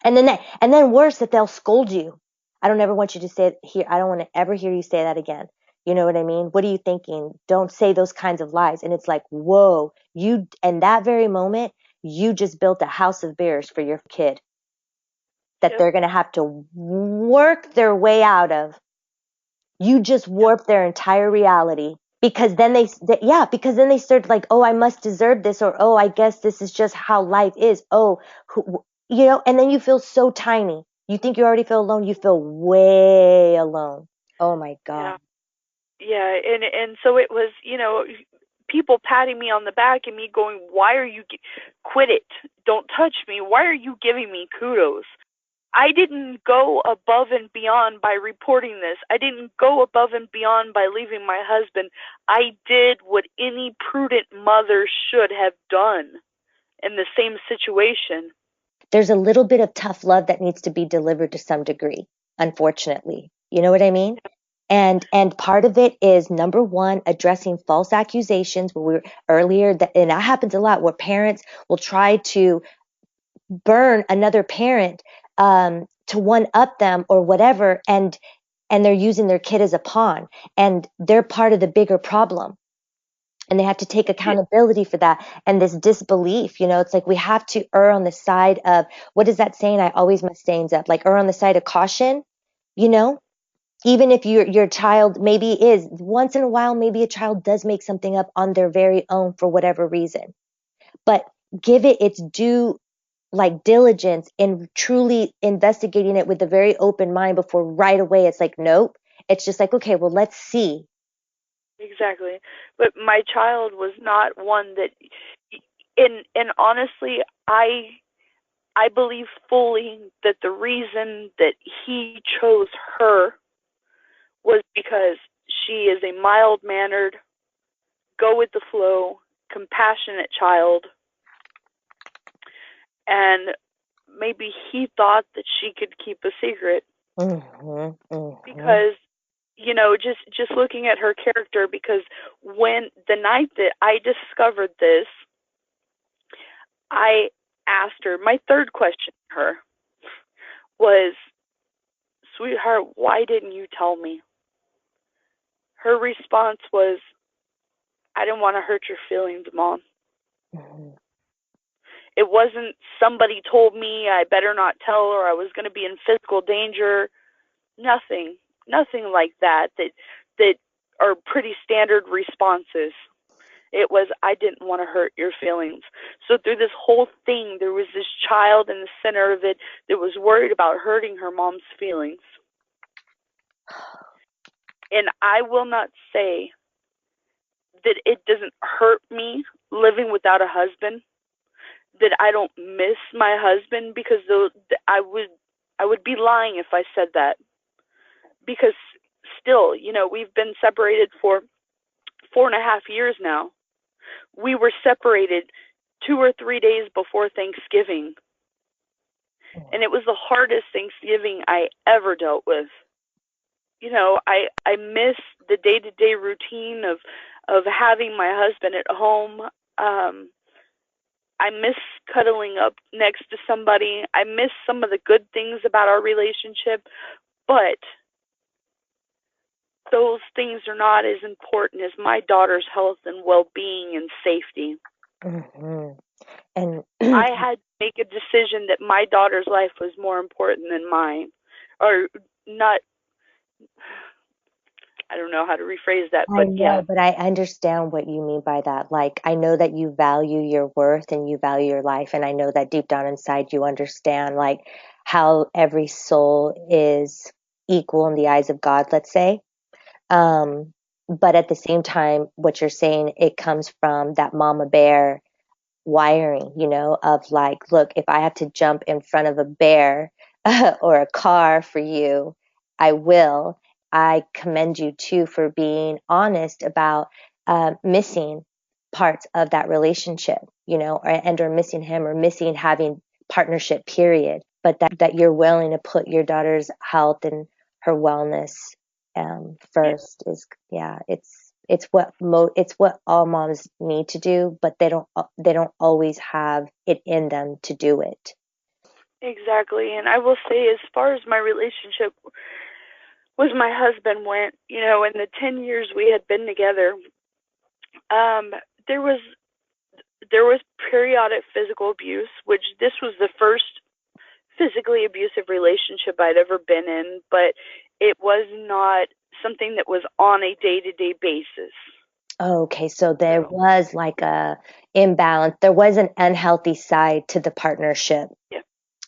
[SPEAKER 1] And then worse, that they'll scold you. I don't ever want you to say it here. I don't want to ever hear you say that again. You know what I mean? What are you thinking? Don't say those kinds of lies. And it's like, whoa, in that very moment, you just built a house of mirrors for your kid that they're going to have to work their way out of. You just warped their entire reality, because then they start like, oh, I must deserve this, or, oh, I guess this is just how life is. Oh, and then you feel so tiny. You think you already feel alone. You feel way alone. Oh my God.
[SPEAKER 2] Yeah. And so it was, people patting me on the back and me going, why are you, quit it. Don't touch me. Why are you giving me kudos? I didn't go above and beyond by reporting this. I didn't go above and beyond by leaving my husband. I did what any prudent mother should have done in the same situation.
[SPEAKER 1] There's a little bit of tough love that needs to be delivered to some degree, unfortunately. You know what I mean? And part of it is, number one, addressing false accusations. Where we were earlier, and that happens a lot, where parents will try to burn another parent to one up them or whatever, and they're using their kid as a pawn, and they're part of the bigger problem. And they have to take accountability for that. And this disbelief, it's like, we have to err on the side of, what is that saying? I always mess sayings up, like, err on the side of caution, even if your child maybe is, once in a while, maybe a child does make something up on their very own for whatever reason, but give it its due, like, diligence in truly investigating it with a very open mind before right away it's like, nope. It's just like, okay, well, let's see.
[SPEAKER 2] Exactly. But my child was not one that, and honestly, I believe fully that the reason that he chose her was because she is a mild-mannered, go with the flow, compassionate child. And maybe he thought that she could keep a secret. Because, just looking at her character, because when the night that I discovered this, I asked her, my third question to her was, sweetheart, why didn't you tell me? Her response was, I didn't want to hurt your feelings, Mom. It wasn't somebody told me I better not tell, or I was going to be in physical danger. Nothing like that are pretty standard responses. It was, I didn't want to hurt your feelings. So through this whole thing, there was this child in the center of it that was worried about hurting her mom's feelings. And I will not say that it doesn't hurt me living without a husband, that I don't miss my husband, because I would be lying if I said that. Because still, we've been separated for 4.5 years now. We were separated 2 or 3 days before Thanksgiving. And it was the hardest Thanksgiving I ever dealt with. I miss the day-to-day routine of having my husband at home. I miss cuddling up next to somebody. I miss some of the good things about our relationship. But those things are not as important as my daughter's health and well-being and safety.
[SPEAKER 1] Mm-hmm. And
[SPEAKER 2] I had to make a decision that my daughter's life was more important than mine. Or not, I don't know how to rephrase that, but
[SPEAKER 1] I know,
[SPEAKER 2] yeah.
[SPEAKER 1] but I understand what you mean by that. Like, I know that you value your worth and you value your life. And I know that deep down inside you understand, like, how every soul is equal in the eyes of God, let's say. But at the same time, what you're saying, it comes from that mama bear wiring, of like, look, if I have to jump in front of a bear or a car for you, I will. I commend you too for being honest about missing parts of that relationship, or missing him or missing having partnership, period. But that you're willing to put your daughter's health and her wellness first is, yeah, it's what all moms need to do, but they don't always have it in them to do it.
[SPEAKER 2] Exactly. And I will say, as far as my relationship with my husband went, in the 10 years we had been together, there was periodic physical abuse, which this was the first physically abusive relationship I'd ever been in, but it was not something that was on a day-to-day basis.
[SPEAKER 1] Okay, so there was like a imbalance. There was an unhealthy side to the partnership.
[SPEAKER 2] Yeah.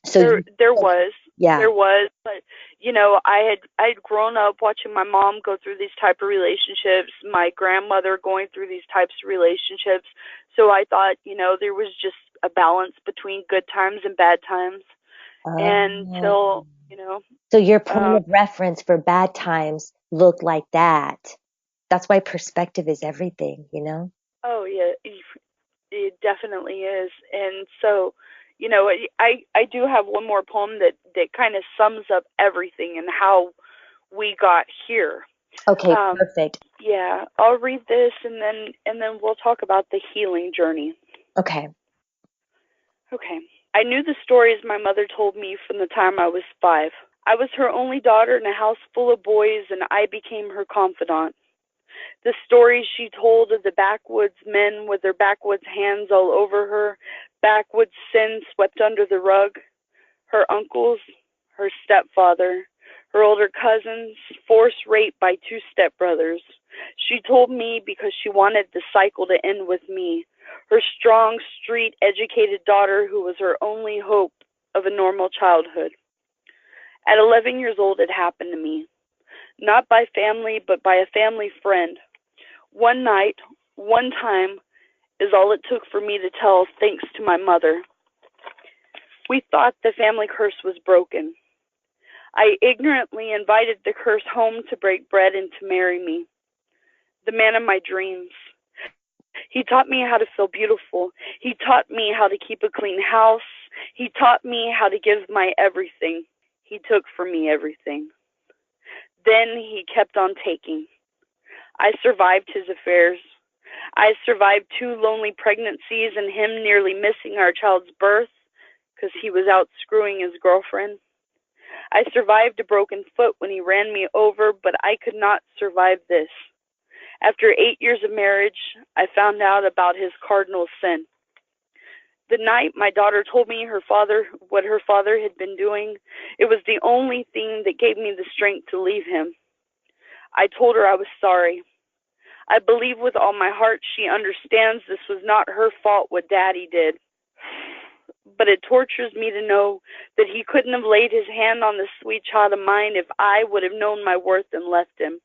[SPEAKER 1] So
[SPEAKER 2] there was.
[SPEAKER 1] Yeah.
[SPEAKER 2] There was, but I'd grown up watching my mom go through these type of relationships, my grandmother going through these types of relationships. So I thought, there was just a balance between good times and bad times. Until,
[SPEAKER 1] So your point of reference for bad times looked like that. That's why perspective is everything,
[SPEAKER 2] Oh yeah, it definitely is. And so, I do have one more poem that kind of sums up everything and how we got here.
[SPEAKER 1] Okay, perfect.
[SPEAKER 2] Yeah, I'll read this and then we'll talk about the healing journey.
[SPEAKER 1] Okay.
[SPEAKER 2] Okay. I knew the stories my mother told me from the time I was 5. I was her only daughter in a house full of boys, and I became her confidant. The stories she told of the backwoods men with their backwoods hands all over her, backwoods sin swept under the rug, her uncles, her stepfather, her older cousins, forced rape by 2 stepbrothers. She told me because she wanted the cycle to end with me, her strong, street-educated daughter who was her only hope of a normal childhood. At 11 years old, it happened to me. Not by family, but by a family friend. One night, one time, is all it took for me to tell thanks to my mother. We thought the family curse was broken. I ignorantly invited the curse home to break bread and to marry me. The man of my dreams. He taught me how to feel beautiful. He taught me how to keep a clean house. He taught me how to give my everything. He took from me everything. Then he kept on taking. I survived his affairs. I survived 2 lonely pregnancies and him nearly missing our child's birth because he was out screwing his girlfriend. I survived a broken foot when he ran me over, but I could not survive this. After 8 years of marriage, I found out about his cardinal sin. The night my daughter told me what her father had been doing, it was the only thing that gave me the strength to leave him. I told her I was sorry. I believe with all my heart she understands this was not her fault what Daddy did. But it tortures me to know that he couldn't have laid his hand on this sweet child of mine if I would have known my worth and left him.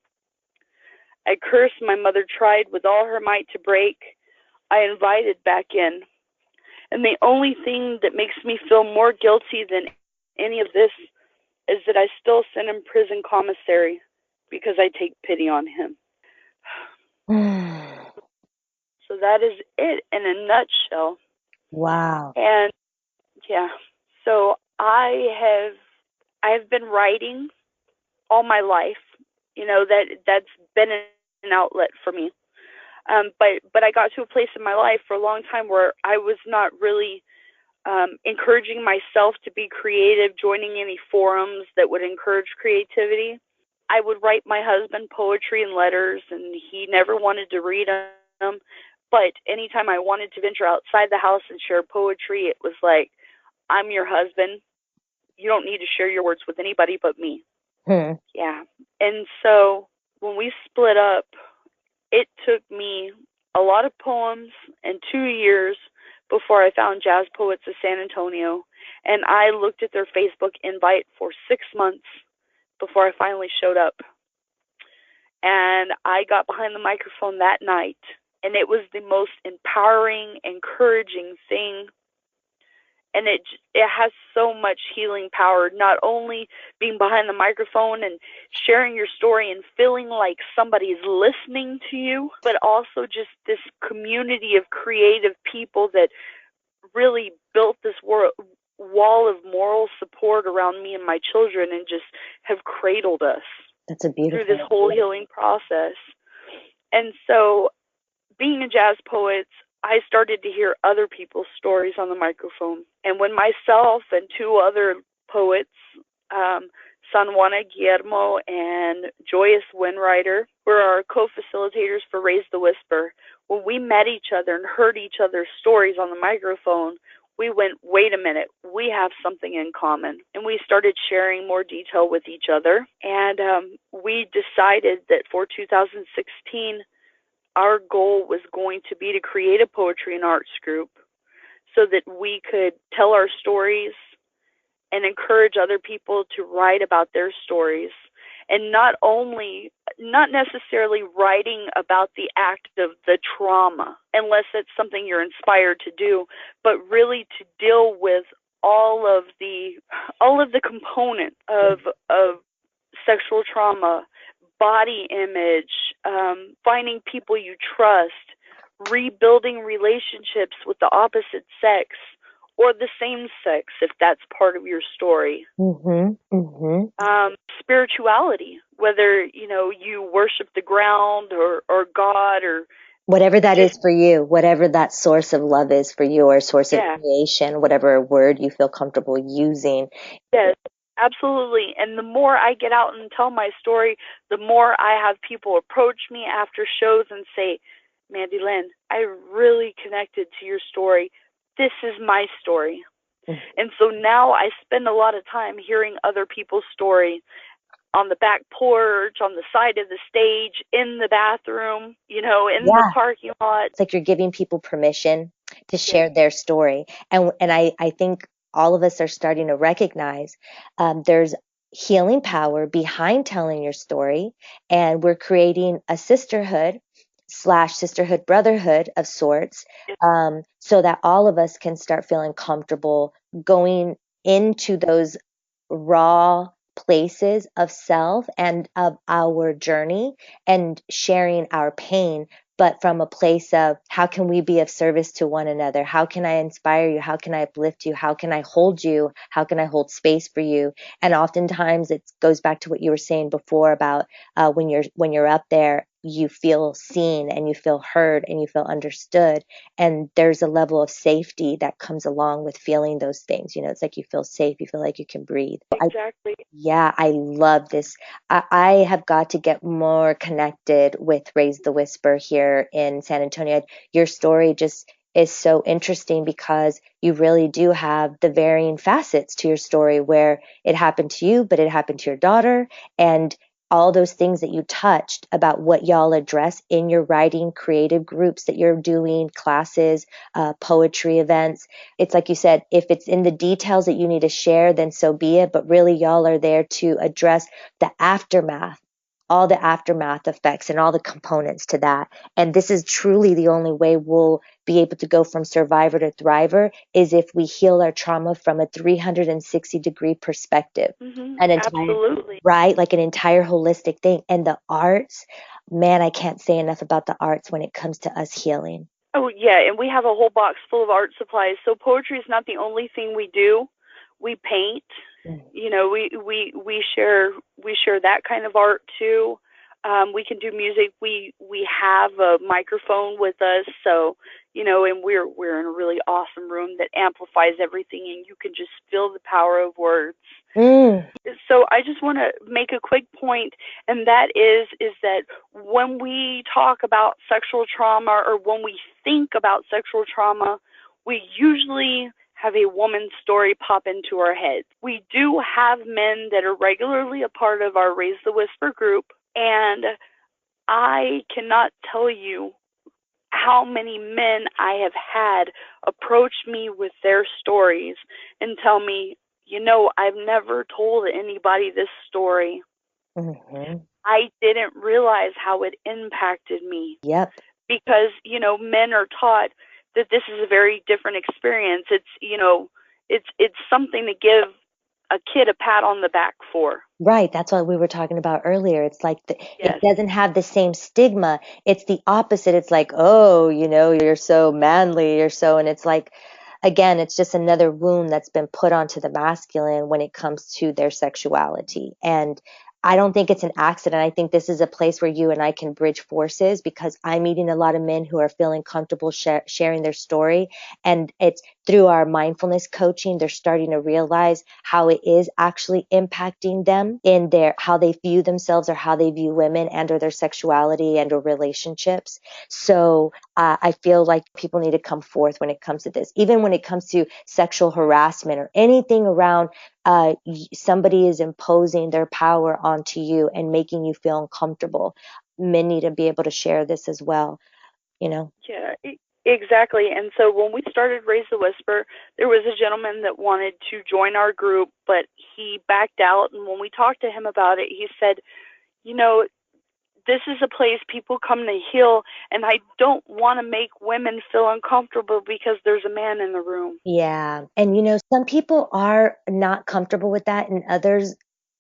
[SPEAKER 2] I cursed my mother tried with all her might to break. I invited back in. And the only thing that makes me feel more guilty than any of this is that I still send him prison commissary because I take pity on him. So that is it in a nutshell.
[SPEAKER 1] Wow.
[SPEAKER 2] And yeah, so I have been writing all my life. That's been an outlet for me. But I got to a place in my life for a long time where I was not really encouraging myself to be creative, joining any forums that would encourage creativity. I would write my husband poetry and letters, and he never wanted to read them. But anytime I wanted to venture outside the house and share poetry, it was like, I'm your husband. You don't need to share your words with anybody but me. Yeah. And so when we split up, it took me a lot of poems and 2 years before I found Jazz Poets of San Antonio. And I looked at their Facebook invite for 6 months before I finally showed up. And I got behind the microphone that night, and it was the most empowering, encouraging thing. And it has so much healing power, not only being behind the microphone and sharing your story and feeling like somebody's listening to you, but also just this community of creative people that really built this wall of moral support around me and my children and just have cradled us.
[SPEAKER 1] That's a beautiful
[SPEAKER 2] through this whole healing process. And so being a jazz poet, I started to hear other people's stories on the microphone. And when myself and 2 other poets, San Juana Guillermo and Joyous Winrider, were our co-facilitators for Raise the Whisper, when we met each other and heard each other's stories on the microphone, we went, wait a minute, we have something in common. And we started sharing more detail with each other. And we decided that for 2016, our goal was going to be to create a poetry and arts group so that we could tell our stories and encourage other people to write about their stories. And not necessarily writing about the act of the trauma, unless it's something you're inspired to do, but really to deal with all of the components of sexual trauma, body image, finding people you trust, rebuilding relationships with the opposite sex or the same sex, if that's part of your story. Spirituality, whether you worship the ground or God or
[SPEAKER 1] whatever that is for you, whatever that source of love is for you, or source of creation, whatever word you feel comfortable using.
[SPEAKER 2] Yes, absolutely. And the more I get out and tell my story, the more I have people approach me after shows and say, Mandy Lynn, I really connected to your story. This is my story. And so now I spend a lot of time hearing other people's story on the back porch, on the side of the stage, in the bathroom, in the parking lot.
[SPEAKER 1] It's like you're giving people permission to share their story. And I think all of us are starting to recognize there's healing power behind telling your story. And we're creating a sisterhood /sisterhood brotherhood of sorts, so that all of us can start feeling comfortable going into those raw places of self and of our journey and sharing our pain, but from a place of how can we be of service to one another? How can I inspire you? How can I uplift you? How can I hold you? How can I hold space for you? And oftentimes it goes back to what you were saying before about when you're up there, you feel seen and you feel heard and you feel understood. And there's a level of safety that comes along with feeling those things. It's like you feel safe, you feel like you can breathe.
[SPEAKER 2] Exactly.
[SPEAKER 1] I love this. I have got to get more connected with Raise the Whisper here in San Antonio. Your story just is so interesting because you really do have the varying facets to your story where it happened to you, but it happened to your daughter, and all those things that you touched about what y'all address in your writing creative groups that you're doing, classes, poetry events. It's like you said, if it's in the details that you need to share, then so be it. But really, y'all are there to address the aftermath, all the aftermath effects and all the components to that. And this is truly the only way we'll be able to go from survivor to thriver is if we heal our trauma from a 360-degree perspective.
[SPEAKER 2] Absolutely.
[SPEAKER 1] Right? Like an entire holistic thing. And the arts, man, I can't say enough about the arts when it comes to us healing.
[SPEAKER 2] Oh, yeah. And we have a whole box full of art supplies. So poetry is not the only thing we do. We paint. We share that kind of art too. We can do music. We have a microphone with us, so and we're in a really awesome room that amplifies everything, and you can just feel the power of words. So so I just want to make a quick point, and that is that when we talk about sexual trauma or when we think about sexual trauma, we usually have a woman's story pop into our heads. We do have men that are regularly a part of our Raise the Whisper group, and I cannot tell you how many men I have had approach me with their stories and tell me, I've never told anybody this story.
[SPEAKER 1] Mm-hmm.
[SPEAKER 2] I didn't realize how it impacted me.
[SPEAKER 1] Yep.
[SPEAKER 2] Because, men are taught that this is a very different experience. It's something to give a kid a pat on the back for.
[SPEAKER 1] Right. That's what we were talking about earlier. It's like
[SPEAKER 2] Yes.
[SPEAKER 1] It doesn't have the same stigma. It's the opposite. It's like, oh, you're so manly, and it's like, again, it's just another wound that's been put onto the masculine when it comes to their sexuality. And I don't think it's an accident. I think this is a place where you and I can bridge forces, because I'm meeting a lot of men who are feeling comfortable sharing their story. And it's through our mindfulness coaching, they're starting to realize how it is actually impacting them in how they view themselves, or how they view women and or their sexuality and or relationships. So I feel like people need to come forth when it comes to this, even when it comes to sexual harassment or anything around somebody is imposing their power onto you and making you feel uncomfortable. Men need to be able to share this as well,
[SPEAKER 2] Yeah, exactly. And so when we started Raise the Whisper, there was a gentleman that wanted to join our group, but he backed out. And when we talked to him about it, he said, this is a place people come to heal, and I don't want to make women feel uncomfortable because there's a man in the room.
[SPEAKER 1] Yeah. And some people are not comfortable with that and others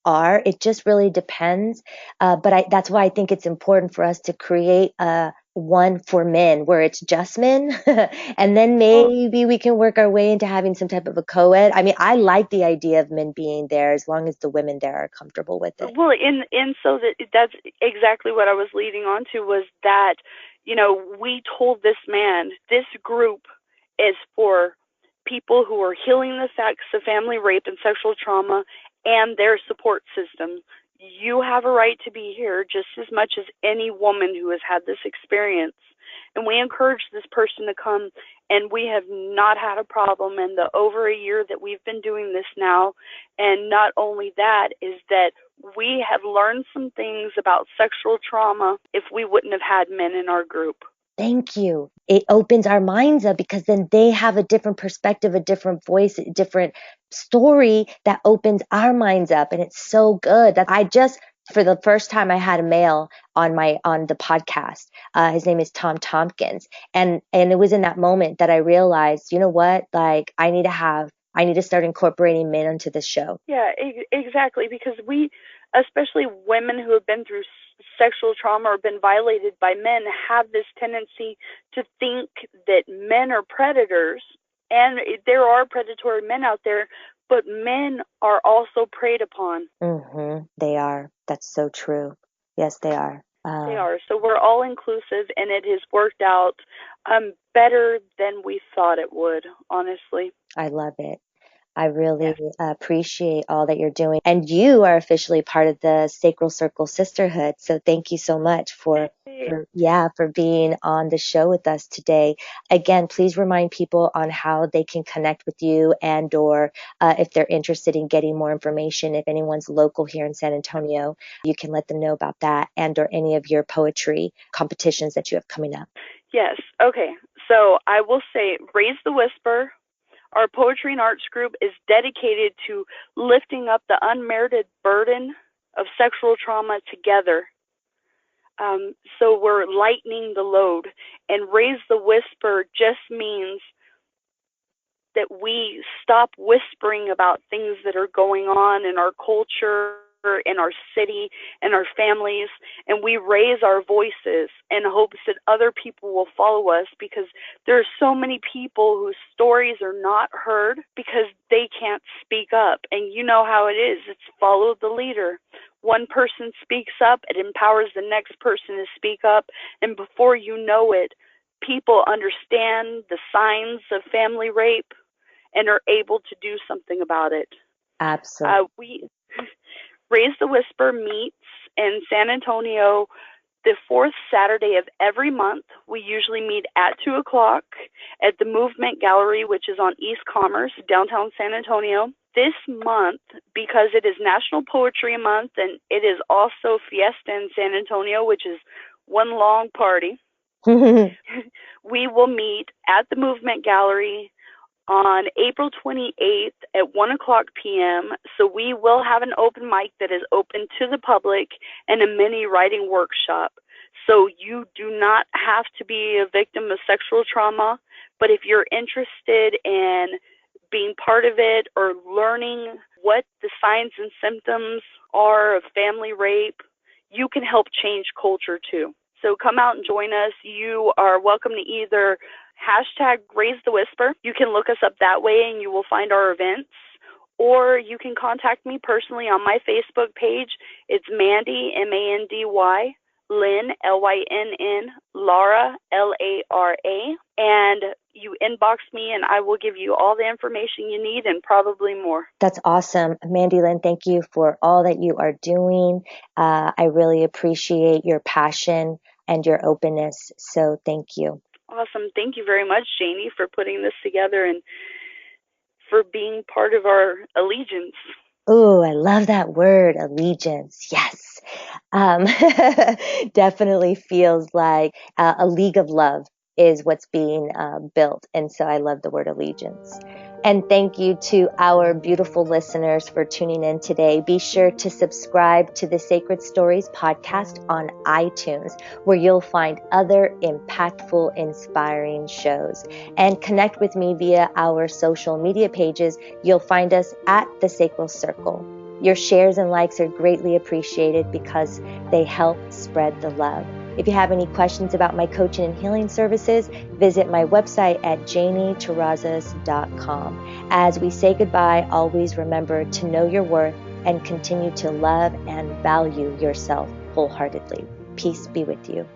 [SPEAKER 1] are. It just really depends. But that's why I think it's important for us to create one for men where it's just men. And then maybe we can work our way into having some type of a co-ed. I mean, I like the idea of men being there as long as the women there are comfortable with it.
[SPEAKER 2] Well, so that's exactly what I was leading on to, was that, we told this man, this group is for people who are healing the effects of family rape and sexual trauma and their support system. You have a right to be here just as much as any woman who has had this experience. And we encourage this person to come, and we have not had a problem in the over a year that we've been doing this now. And not only that, is that we have learned some things about sexual trauma if we wouldn't have had men in our group.
[SPEAKER 1] Thank you. It opens our minds up, because then they have a different perspective, a different voice, a different story that opens our minds up. And it's so good that for the first time, I had a male on the podcast. His name is Tom Tompkins. And it was in that moment that I realized, you know what, like I need to start incorporating men into this show.
[SPEAKER 2] Yeah, exactly. Because especially women who have been through sexual trauma or been violated by men, have this tendency to think that men are predators, and there are predatory men out there, but men are also preyed upon.
[SPEAKER 1] Mm-hmm. They are. That's so true. Yes, they are.
[SPEAKER 2] They are. So we're all inclusive, and it has worked out better than we thought it would, honestly.
[SPEAKER 1] I love it. I really appreciate all that you're doing. And you are officially part of the Sacral Circle Sisterhood. So thank you so much for being on the show with us today. Again, please remind people on how they can connect with you, and or if they're interested in getting more information. If anyone's local here in San Antonio, you can let them know about that, and or any of your poetry competitions that you have coming up.
[SPEAKER 2] Yes. Okay. So I will say, Raise the Whisper, our poetry and arts group, is dedicated to lifting up the unmerited burden of sexual trauma together. So we're lightening the load. And Raise the Whisper just means that we stop whispering about things that are going on in our culture, in our city, in our families, and we raise our voices in hopes that other people will follow us, because there are so many people whose stories are not heard because they can't speak up. And you know how it is. It's follow the leader. One person speaks up, it empowers the next person to speak up, and before you know it, people understand the signs of family rape and are able to do something about it.
[SPEAKER 1] Absolutely.
[SPEAKER 2] Raise the Whisper meets in San Antonio the fourth Saturday of every month. We usually meet at 2 o'clock at the Movement Gallery, which is on East Commerce, downtown San Antonio. This month, because it is National Poetry Month and it is also Fiesta in San Antonio, which is one long party, we will meet at the Movement Gallery on April 28th at 1 o'clock p.m. So we will have an open mic that is open to the public and a mini writing workshop. So you do not have to be a victim of sexual trauma, but if you're interested in being part of it or learning what the signs and symptoms are of family rape, you can help change culture too. So come out and join us. You are welcome to either hashtag Raise the Whisper. You can look us up that way and you will find our events. Or you can contact me personally on my Facebook page. It's Mandy, M-A-N-D-Y, Lynn, L-Y-N-N, Lara, L-A-R-A. And you inbox me and I will give you all the information you need and probably more.
[SPEAKER 1] That's awesome. Mandy Lynn, thank you for all that you are doing. I really appreciate your passion and your openness. So thank you.
[SPEAKER 2] Awesome. Thank you very much, Janie, for putting this together and for being part of our allegiance.
[SPEAKER 1] Oh, I love that word, allegiance. Yes. Definitely feels like a league of love is what's being built. And so I love the word allegiance. And thank you to our beautiful listeners for tuning in today. Be sure to subscribe to the Sacred Stories podcast on iTunes, where you'll find other impactful, inspiring shows. And connect with me via our social media pages. You'll find us at the Sacral Circle. Your shares and likes are greatly appreciated because they help spread the love. If you have any questions about my coaching and healing services, visit my website at JanieTerrazas.com. As we say goodbye, always remember to know your worth and continue to love and value yourself wholeheartedly. Peace be with you.